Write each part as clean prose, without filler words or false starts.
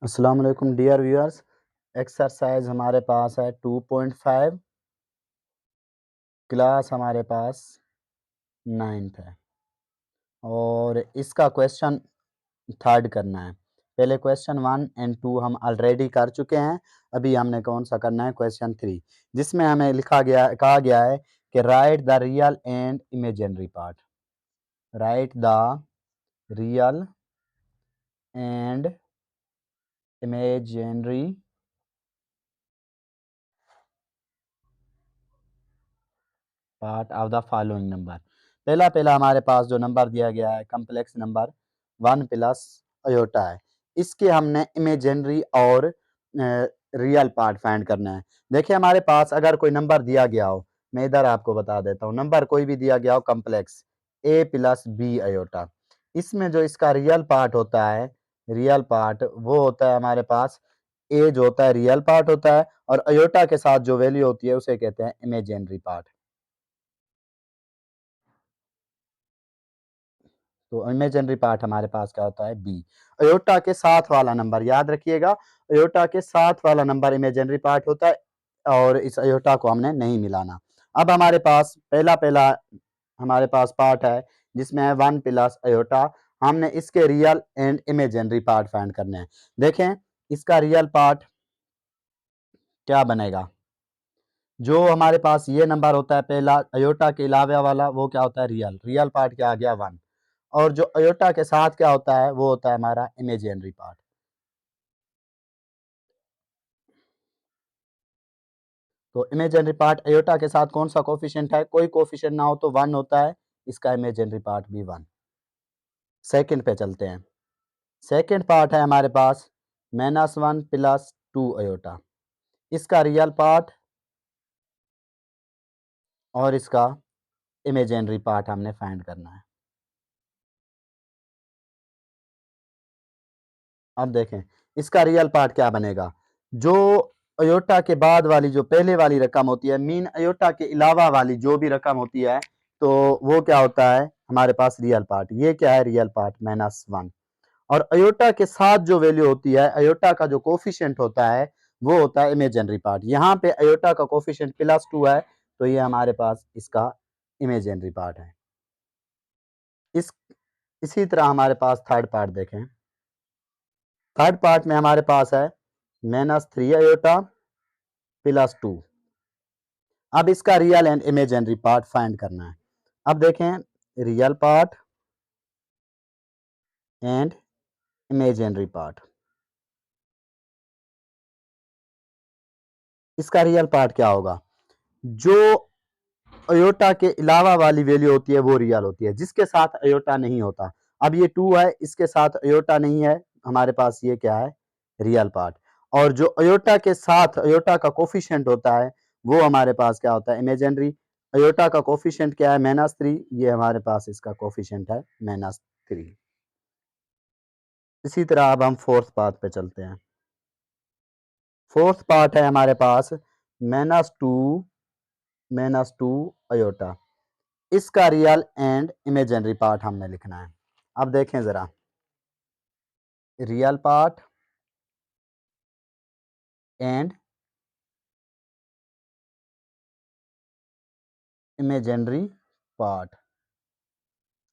अस्सलाम वालेकुम dear viewers. Exercise हमारे पास है 2.5। क्लास हमारे पास 9th है और इसका क्वेश्चन थर्ड करना है। पहले क्वेश्चन 1 और 2 हम ऑलरेडी कर चुके हैं। अभी हमने कौन सा करना है, क्वेश्चन 3, जिसमें हमें कहा गया है कि right the real and imaginary part. Right the real and imaginary part of the following number. पहला पहला हमारे पास जो नंबर दिया गया है कम्प्लेक्स नंबर 1 प्लस अयोटा है। इसके हमने इमेजिनरी और रियल पार्ट फाइंड करना है। देखिए हमारे पास अगर कोई नंबर दिया गया हो, मैं इधर आपको बता देता हूँ, नंबर कोई भी दिया गया हो complex a plus b iota, इसमें जो इसका रियल पार्ट होता है, रियल पार्ट वो होता है हमारे पास a जो होता है रियल पार्ट होता है, और अयोटा के साथ जो वैल्यू होती है उसे कहते हैं इमेजिनरी पार्ट। तो इमेजिनरी पार्ट हमारे पास क्या होता है बी। अयोटा के साथ वाला नंबर याद रखिएगा, अयोटा के साथ वाला नंबर इमेजिनरी पार्ट होता है और इस अयोटा को हमने नहीं मिलाना। अब हमारे पास पहला पहला हमारे पास पार्ट है जिसमें है 1 प्लस अयोटा। हमने इसके real and imaginary part find करने हैं। देखें इसका रियल पार्ट क्या बनेगा। जो हमारे पास ये नंबर होता है पहला अयोटा के अलावा वाला, वो क्या होता है रियल। रियल पार्ट क्या आ गया 1, और जो अयोटा के साथ क्या होता है वो होता है हमारा इमेजिनरी पार्ट। तो इमेजिनरी पार्ट अयोटा के साथ कौन सा कोफिशिएंट है, कोई कोफिशिएंट ना हो तो 1 होता है, इसका इमेजिनरी पार्ट भी 1। सेकंड पे चलते हैं। सेकंड पार्ट है हमारे पास -1 प्लस 2 अयोटा। इसका रियल पार्ट और इसका इमेजिनरी पार्ट हमने फाइंड करना है। अब देखें इसका रियल पार्ट क्या बनेगा। जो अयोटा के बाद वाली जो पहले वाली रकम होती है, मीन अयोटा के अलावा वाली जो भी रकम होती है, तो वो क्या होता है हमारे पास रियल पार्ट। ये क्या है रियल पार्ट -1। और अयोटा के साथ जो वैल्यू होती है, अयोटा का जो कोफिशिएंट होता है वो होता है इमेजिनरी पार्ट। यहाँ पे अयोटा का कोफिशिएंट +2 है, तो ये हमारे पास इसका इमेजिनरी पार्ट है। इस इसी तरह हमारे पास थर्ड पार्ट देखें। थर्ड पार्ट में हमारे पास है -3 अयोटा +2। अब इसका real and imaginary part find करना है। अब देखें real part and imaginary part. इसका रियल पार्ट क्या होगा, जो अयोटा के अलावा वाली वैल्यू होती है वो रियल होती है, जिसके साथ अयोटा नहीं होता। अब ये 2 है, इसके साथ अयोटा नहीं है, हमारे पास ये क्या है रियल पार्ट। और जो अयोटा के साथ अयोटा का कोफिशिएंट होता है वो हमारे पास क्या होता है इमेजिनरी। अयोटा का कोफिशिएंट क्या है -3, ये हमारे पास इसका कोफिशिएंट है -3। इसी तरह अब हम फोर्थ पार्ट पे चलते हैं। फोर्थ पार्ट है हमारे पास -2 अयोटा। इसका रियल एंड इमेजिनरी पार्ट हमने लिखना है। अब देखें जरा real part and imaginary part.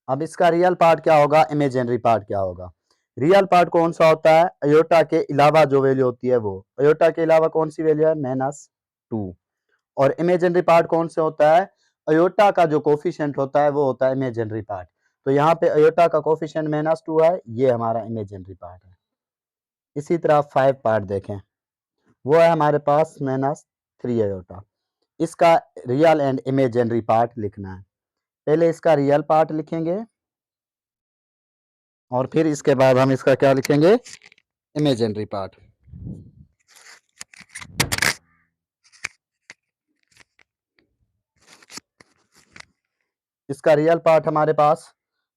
अब इसका रियल पार्ट क्या होगा, इमेजिनरी पार्ट क्या होगा। रियल पार्ट कौन सा होता है, अयोटा के अलावा जो वैल्यू होती है वो। अयोटा के अलावा कौन सी वैल्यू है -2। और इमेजिनरी पार्ट कौन से होता है, अयोटा का जो कोफिशिएंट होता है वो होता है इमेजिनरी पार्ट। तो यहाँ पे अयोटा का कोफिशिएंट -2 है, ये हमारा इमेजिनरी पार्ट है। इसी तरह 5 पार्ट देखें, वो है हमारे पास -3 अयोटा। इसका रियल एंड इमेजिनरी पार्ट लिखना है। पहले इसका रियल पार्ट लिखेंगे और फिर इसके बाद हम इसका क्या लिखेंगे इमेजिनरी पार्ट। इसका रियल पार्ट हमारे पास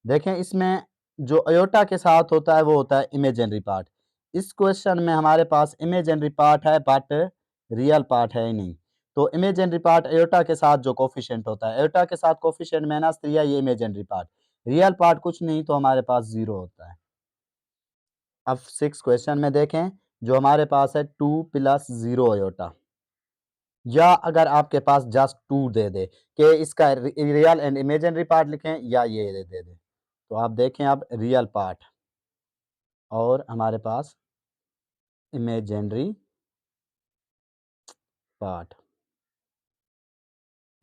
देखें, इसमें जो अयोटा के साथ होता है वो होता है इमेजिनरी पार्ट। इस क्वेश्चन में हमारे पास इमेजिनरी पार्ट है बट रियल पार्ट है ही नहीं। तो इमेजिनरी पार्ट अयोटा के साथ जो कोफिशिएंट होता है, अयोटा के साथ कोफिशिएंट -3 है, ये इमेजिनरी पार्ट। रियल पार्ट कुछ नहीं, तो हमारे पास 0 होता है। अब 6 क्वेश्चन में देखें, जो हमारे पास है 2 + 0 अयोटा, या अगर आपके पास जस्ट 2 दे दे कि इसका रियल एंड इमेजिनरी पार्ट लिखें या ये दे दे। तो आप देखें अब रियल पार्ट और हमारे पास इमेजिनरी पार्ट।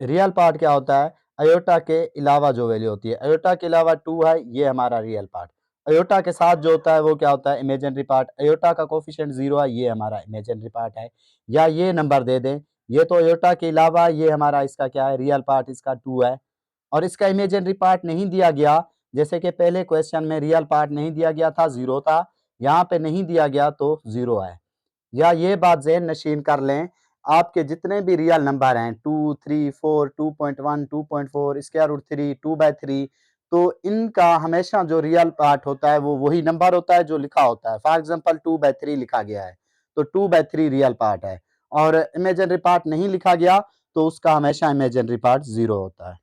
रियल पार्ट क्या होता है? अयोटा के अलावा जो वैल्यू होती है, अयोटा के अलावा 2 है, ये हमारा रियल पार्ट। अयोटा के साथ जो होता है वो क्या होता है? Imaginary part. अयोटा का कोफिशिएंट 0 है, ये हमारा इमेजिनरी पार्ट है। या ये नंबर दे दें, ये तो अयोटा के अलावा ये हमारा इसका क्या है? रियल पार्ट इसका 2 है और इसका इमेजिनरी पार्ट नहीं दिया गया, जैसे कि पहले क्वेश्चन में रियल पार्ट नहीं दिया गया था, 0 था, यहाँ पे नहीं दिया गया तो 0 है। या ये बात ज़हन नशीन कर लें, आपके जितने भी रियल नंबर हैं 2, 3, 4, 2.1, 2.4, स्क्वायर रूट 3, 2/3, तो इनका हमेशा जो रियल पार्ट होता है वो वही नंबर होता है जो लिखा होता है। फॉर एग्जांपल 2/3 लिखा गया है, तो 2/3 रियल पार्ट है और इमेजिनरी पार्ट नहीं लिखा गया तो उसका हमेशा इमेजिनरी पार्ट 0 होता है।